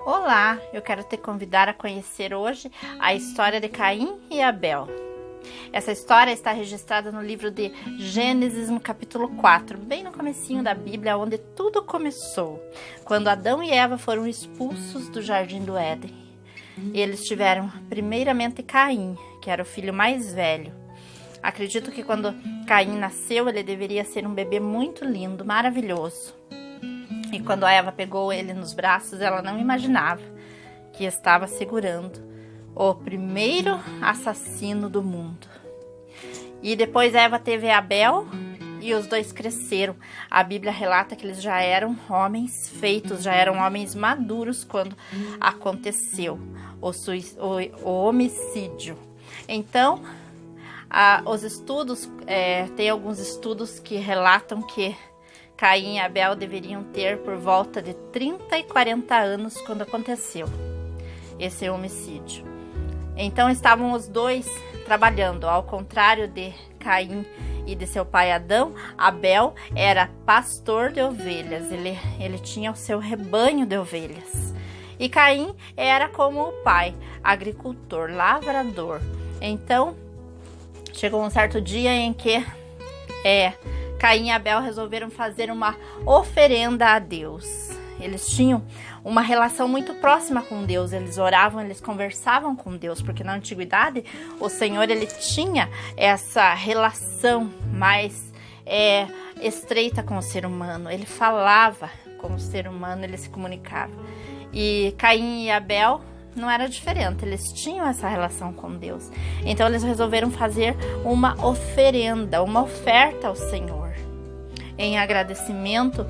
Olá, eu quero te convidar a conhecer hoje a história de Caim e Abel. Essa história está registrada no livro de Gênesis, no capítulo 4, bem no comecinho da Bíblia, onde tudo começou, quando Adão e Eva foram expulsos do Jardim do Éden. Eles tiveram primeiramente Caim, que era o filho mais velho. Acredito que quando Caim nasceu, ele deveria ser um bebê muito lindo, maravilhoso. E quando a Eva pegou ele nos braços, ela não imaginava que estava segurando o primeiro assassino do mundo. E depois Eva teve Abel e os dois cresceram. A Bíblia relata que eles já eram homens feitos, já eram homens maduros quando aconteceu o homicídio. Então, os estudos, tem alguns estudos que relatam que Caim e Abel deveriam ter por volta de 30 e 40 anos quando aconteceu esse homicídio. Então estavam os dois trabalhando, ao contrário de Caim e de seu pai Adão. Abel era pastor de ovelhas, ele tinha o seu rebanho de ovelhas. E Caim era como o pai, agricultor, lavrador. Então chegou um certo dia em que Caim e Abel resolveram fazer uma oferenda a Deus. Eles tinham uma relação muito próxima com Deus. Eles oravam, eles conversavam com Deus, porque na antiguidade o Senhor ele tinha essa relação mais estreita com o ser humano. Ele falava com o ser humano, ele se comunicava. E Caim e Abel não era diferente, eles tinham essa relação com Deus. Então eles resolveram fazer uma oferenda, uma oferta ao Senhor, em agradecimento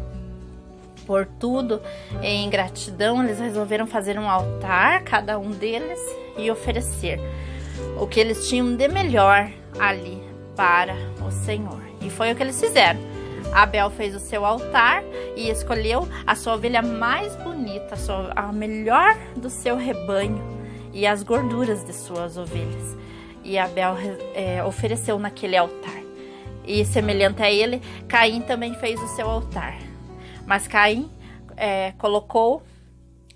por tudo, em gratidão. Eles resolveram fazer um altar, cada um deles, e oferecer o que eles tinham de melhor ali para o Senhor. E foi o que eles fizeram. Abel fez o seu altar e escolheu a sua ovelha mais bonita, a melhor do seu rebanho e as gorduras de suas ovelhas. E Abel ofereceu naquele altar. E semelhante a ele, Caim também fez o seu altar. Mas Caim colocou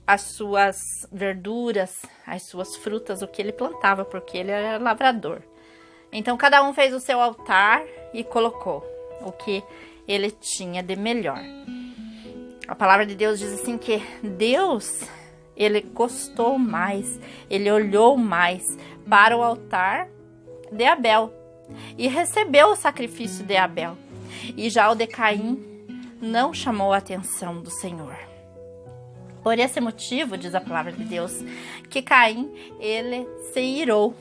as suas verduras, as suas frutas, o que ele plantava, porque ele era lavrador. Então cada um fez o seu altar e colocou o que ele tinha de melhor. A palavra de Deus diz assim que Deus, ele gostou mais, ele olhou mais para o altar de Abel e recebeu o sacrifício de Abel. E já o de Caim não chamou a atenção do Senhor. Por esse motivo, diz a palavra de Deus, que Caim, ele se irou,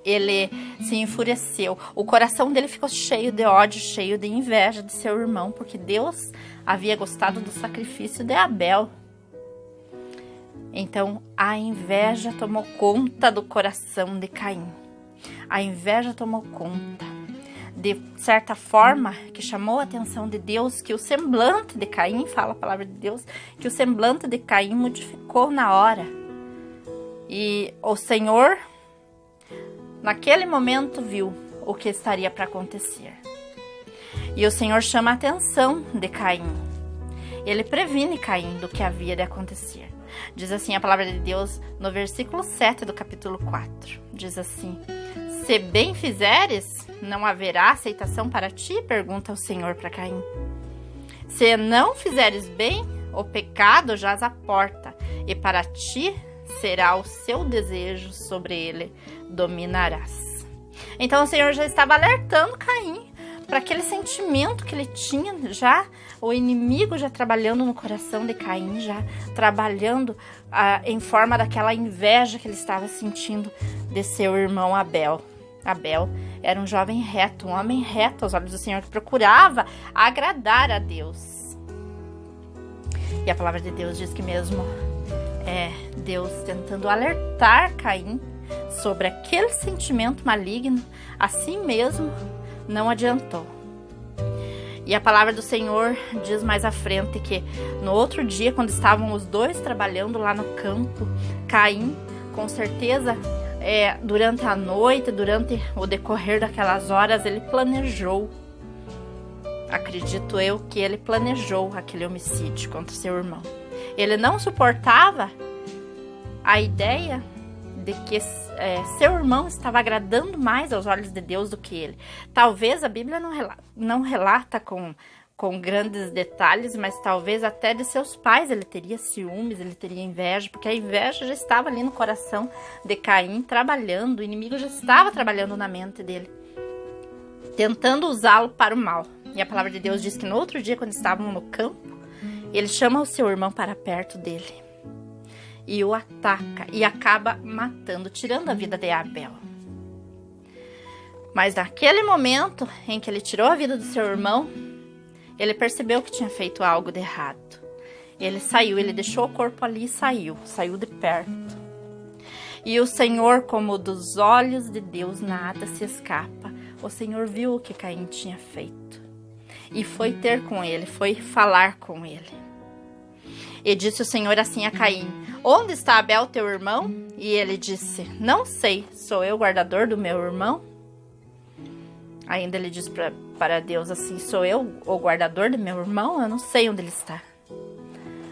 ele se enfureceu. O coração dele ficou cheio de ódio, cheio de inveja de seu irmão, porque Deus havia gostado do sacrifício de Abel. Então, a inveja tomou conta do coração de Caim. A inveja tomou conta. De certa forma, que chamou a atenção de Deus, que o semblante de Caim, fala a palavra de Deus, que o semblante de Caim modificou na hora. E o Senhor, naquele momento, viu o que estaria para acontecer. E o Senhor chama a atenção de Caim. Ele previne Caim do que havia de acontecer. Diz assim a palavra de Deus no versículo 7 do capítulo 4. Diz assim: se bem fizeres, não haverá aceitação para ti? Pergunta o Senhor para Caim. Se não fizeres bem, o pecado jaz à porta, e para ti será o seu desejo, sobre ele dominarás. Então o Senhor já estava alertando Caim para aquele sentimento que ele tinha, já o inimigo já trabalhando no coração de Caim, já trabalhando em forma daquela inveja que ele estava sentindo de seu irmão Abel. Abel era um jovem reto, um homem reto aos olhos do Senhor, que procurava agradar a Deus. E a palavra de Deus diz que mesmo Deus tentando alertar Caim sobre aquele sentimento maligno, assim mesmo não adiantou. E a palavra do Senhor diz mais à frente que no outro dia, quando estavam os dois trabalhando lá no campo, Caim, com certeza, durante a noite, durante o decorrer daquelas horas, ele planejou. Acredito eu que ele planejou aquele homicídio contra seu irmão. Ele não suportava a ideia de que seu irmão estava agradando mais aos olhos de Deus do que ele. Talvez a Bíblia não relata com grandes detalhes, mas talvez até de seus pais ele teria ciúmes, ele teria inveja, porque a inveja já estava ali no coração de Caim trabalhando, o inimigo já estava trabalhando na mente dele, tentando usá-lo para o mal. E a palavra de Deus diz que no outro dia, quando estavam no campo, ele chama o seu irmão para perto dele e o ataca e acaba matando, tirando a vida de Abel. Mas naquele momento em que ele tirou a vida do seu irmão, ele percebeu que tinha feito algo de errado. Ele saiu, ele deixou o corpo ali e saiu de perto. E o Senhor, como dos olhos de Deus nada se escapa, o Senhor viu o que Caim tinha feito e foi ter com ele, foi falar com ele. E disse o Senhor assim a Caim: onde está Abel, teu irmão? E ele disse: não sei, sou eu guardador do meu irmão? Ainda ele diz para Deus assim: sou eu o guardador do meu irmão? Eu não sei onde ele está.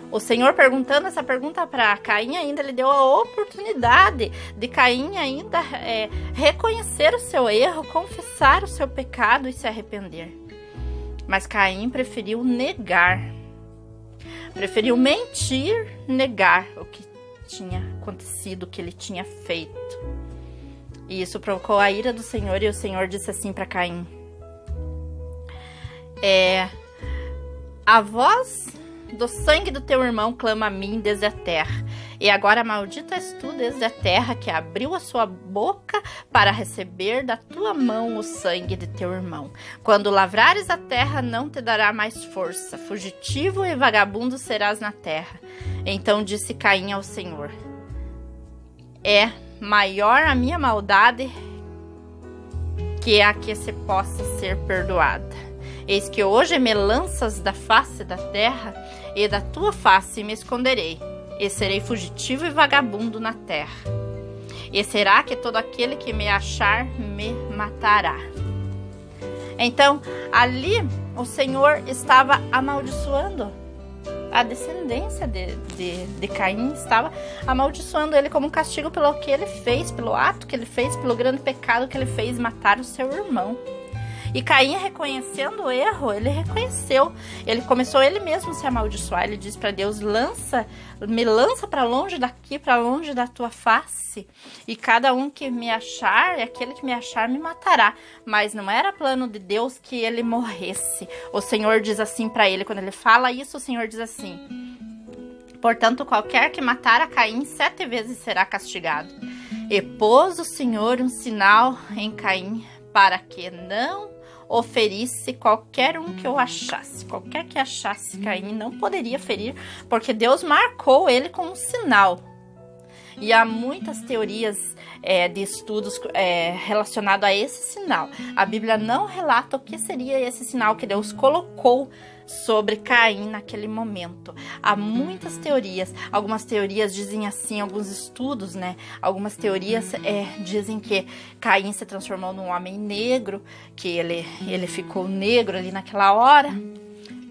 O Senhor, perguntando essa pergunta para Caim, ainda lhe deu a oportunidade de Caim ainda reconhecer o seu erro, confessar o seu pecado e se arrepender. Mas Caim preferiu negar. Preferiu mentir, negar o que tinha acontecido, o que ele tinha feito. E isso provocou a ira do Senhor, e o Senhor disse assim para Caim: a voz do sangue do teu irmão clama a mim desde a terra. E agora maldito és tu desde a terra, que abriu a sua boca para receber da tua mão o sangue de teu irmão. Quando lavrares a terra, não te dará mais força. Fugitivo e vagabundo serás na terra. Então disse Caim ao Senhor: é maior a minha maldade que a que se possa ser perdoada. Eis que hoje me lanças da face da terra, e da tua face me esconderei, e serei fugitivo e vagabundo na terra. E será que todo aquele que me achar me matará? Então, ali o Senhor estava amaldiçoando a descendência de Caim, estava amaldiçoando ele como um castigo pelo que ele fez, pelo ato que ele fez, pelo grande pecado que ele fez, matar o seu irmão. E Caim, reconhecendo o erro, ele reconheceu. Ele começou ele mesmo a se amaldiçoar. Ele disse para Deus: me lança para longe daqui, para longe da tua face. E cada um que me achar, aquele que me achar, me matará. Mas não era plano de Deus que ele morresse. O Senhor diz assim para ele, quando ele fala isso, o Senhor diz assim: portanto, qualquer que matar a Caim 7 vezes será castigado. E pôs o Senhor um sinal em Caim, para que não oferisse qualquer um que o achasse. Qualquer que achasse Caim não poderia ferir, porque Deus marcou ele com um sinal. E há muitas teorias de estudos relacionados a esse sinal. A Bíblia não relata o que seria esse sinal que Deus colocou sobre Caim naquele momento. Há muitas teorias. Algumas teorias dizem assim, alguns estudos, né? Algumas teorias dizem que Caim se transformou num homem negro, que ele ficou negro ali naquela hora,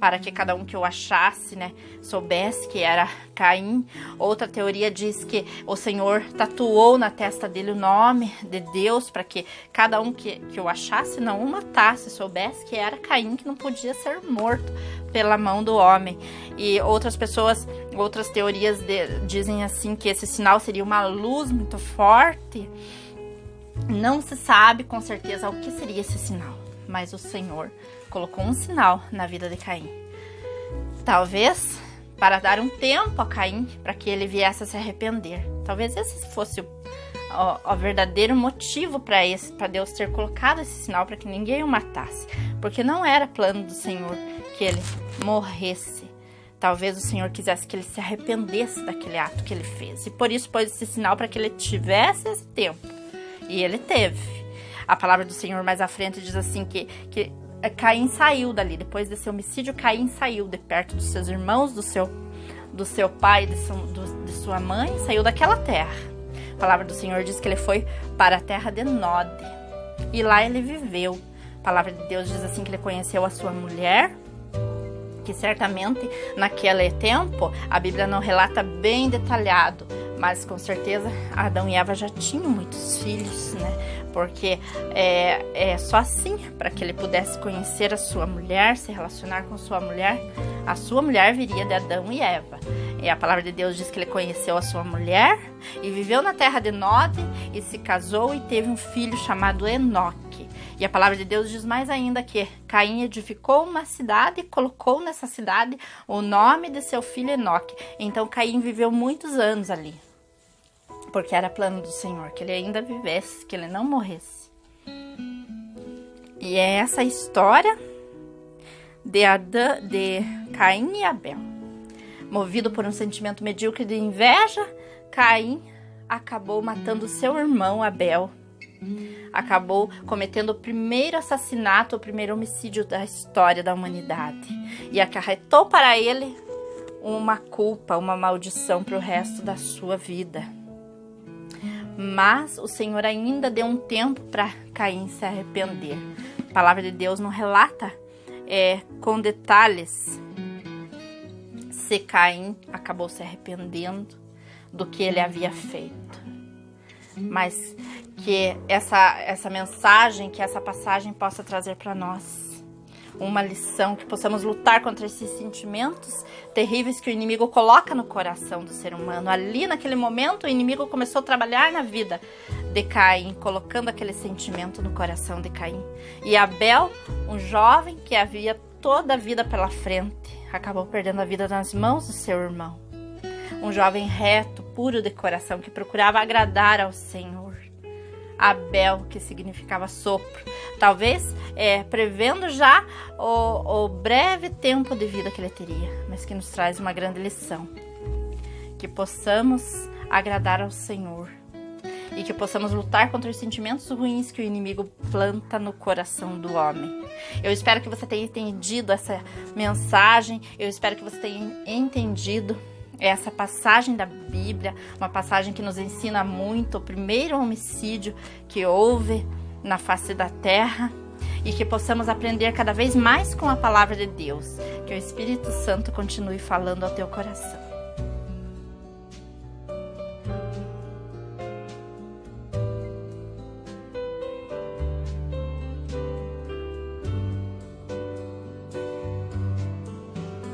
para que cada um que o achasse, né, soubesse que era Caim. Outra teoria diz que o Senhor tatuou na testa dele o nome de Deus, para que cada um que o achasse não o matasse, soubesse que era Caim, que não podia ser morto pela mão do homem. E outras teorias dizem assim, que esse sinal seria uma luz muito forte. Não se sabe com certeza o que seria esse sinal, mas o Senhor colocou um sinal na vida de Caim. Talvez para dar um tempo a Caim, para que ele viesse a se arrepender. Talvez esse fosse o verdadeiro motivo para Deus ter colocado esse sinal, para que ninguém o matasse. Porque não era plano do Senhor que ele morresse. Talvez o Senhor quisesse que ele se arrependesse daquele ato que ele fez. E por isso pôs esse sinal, para que ele tivesse esse tempo. E ele teve. A palavra do Senhor mais à frente diz assim que Caim saiu dali. Depois desse homicídio, Caim saiu de perto dos seus irmãos, do seu pai, de sua mãe, saiu daquela terra. A palavra do Senhor diz que ele foi para a terra de Nod, e lá ele viveu. A palavra de Deus diz assim que ele conheceu a sua mulher, que certamente naquele tempo, a Bíblia não relata bem detalhado, Mas com certeza Adão e Eva já tinham muitos filhos, né? Porque é só assim, para que ele pudesse conhecer a sua mulher, se relacionar com sua mulher. A sua mulher viria de Adão e Eva. E a palavra de Deus diz que ele conheceu a sua mulher e viveu na terra de Nod e se casou e teve um filho chamado Enoque. E a palavra de Deus diz mais ainda que Caim edificou uma cidade e colocou nessa cidade o nome de seu filho Enoque. Então Caim viveu muitos anos ali, porque era plano do Senhor que ele ainda vivesse, que ele não morresse. E é essa história de Caim e Abel. Movido por um sentimento medíocre de inveja, Caim acabou matando seu irmão Abel. Acabou cometendo o primeiro assassinato, o primeiro homicídio da história da humanidade. E acarretou para ele uma culpa, uma maldição para o resto da sua vida. Mas o Senhor ainda deu um tempo para Caim se arrepender. A palavra de Deus não relata com detalhes se Caim acabou se arrependendo do que ele havia feito. Mas que essa mensagem, que essa passagem possa trazer para nós uma lição, que possamos lutar contra esses sentimentos terríveis que o inimigo coloca no coração do ser humano. Ali naquele momento o inimigo começou a trabalhar na vida de Caim, colocando aquele sentimento no coração de Caim. E Abel, um jovem que havia toda a vida pela frente, acabou perdendo a vida nas mãos do seu irmão. Um jovem reto, puro de coração, que procurava agradar ao Senhor. Abel, que significava sopro. Talvez prevendo já o breve tempo de vida que ele teria, mas que nos traz uma grande lição. Que possamos agradar ao Senhor e que possamos lutar contra os sentimentos ruins que o inimigo planta no coração do homem. Eu espero que você tenha entendido essa mensagem, eu espero que você tenha entendido essa passagem da Bíblia, uma passagem que nos ensina muito, o primeiro homicídio que houve na face da terra, e que possamos aprender cada vez mais com a palavra de Deus, que o Espírito Santo continue falando ao teu coração.